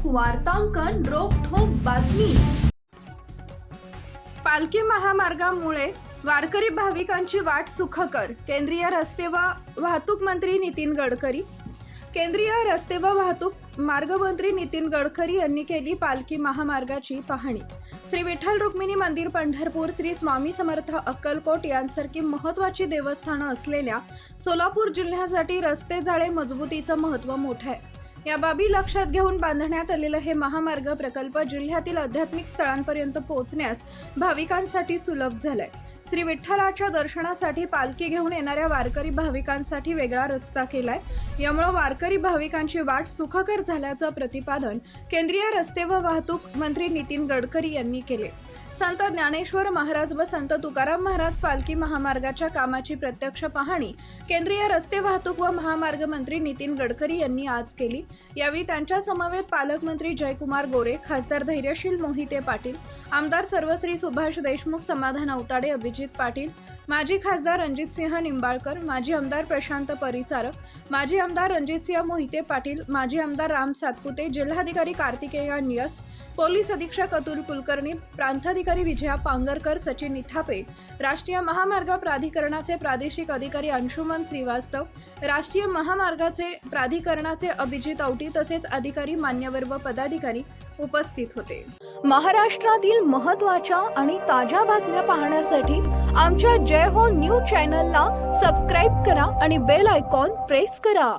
वार्तांकन रोखठोक बातमी। पालखी महामार्गामुळे वारकरी भाविकांची वाट सुखकर। केंद्रीय रस्ते व वाहतूक मंत्री नितीन गडकरी मार्गमंत्री नितीन गडकरी यांनी केली पालखी महामार्गाची पाहणी। श्री विठ्ठल रुक्मिणी मंदिर पंढरपूर, श्री स्वामी समर्थ अक्कलकोट यांसारखी महत्त्वाची देवस्थानं असलेल्या सोलापूर जिल्ह्यासाठी रस्ते जाळे मजबूतीचं महत्त्व मोठं आहे। या बाबी लक्षात घेऊन बांधण्यात आलेलं हे महामार्ग प्रकल्प जिल्ह्यातील आध्यात्मिक स्थळांपर्यंत पोहोचण्यास भाविकांसाठी सुलभ झालंय। श्री विठ्ठलाच्या दर्शनासाठी पालखी घेऊन येणाऱ्या वारकरी भाविकांसाठी वेगळा रस्ता केलाय। यामुळे वारकरी भाविकांची वाट सुखकर झाल्याचं प्रतिपादन केंद्रीय रस्ते व वाहतूक मंत्री नितीन गडकरी यांनी केले। संत ज्ञानेश्वर महाराज व संत तुकाराम महाराज पालखी महामार्गाच्या कामाची प्रत्यक्ष पाहणी केंद्रीय रस्ते वाहतूक व महामार्ग मंत्री नितीन गडकरी यांनी आज केली। यावेळी त्यांच्या समवेत पालकमंत्री जयकुमार गोरे, खासदार धैर्यशील मोहिते पाटील, आमदार सर्वश्री सुभाष देशमुख, समाधान अवताडे, अभिजित पाटील, माजी खासदार रणजितसिंह निंबाळकर, माजी आमदार प्रशांत परिचारक, माजी आमदार रणजितसिंह मोहिते पाटील, माजी आमदार राम सातपुते, जिल्हाधिकारी कार्तिकेय नियस, पोलीस अधीक्षक अतुल कुलकर्णी, प्रांताधिकारी विजया पांगरकर, सचिन इथापे, राष्ट्रीय महामार्ग प्राधिकरणाचे प्रादेशिक अधिकारी अंशुमन श्रीवास्तव, राष्ट्रीय महामार्गाचे प्राधिकरणाचे अभिजित औटी तसेच अधिकारी, मान्यवर व पदाधिकारी उपस्थित होते। महाराष्ट्रातील महत्त्वाच्या आणि ताज्या बातम्या पाहण्यासाठी आमच्या जय हो न्यूज चॅनलला सबस्क्राइब करा आणि बेल आयकॉन प्रेस करा।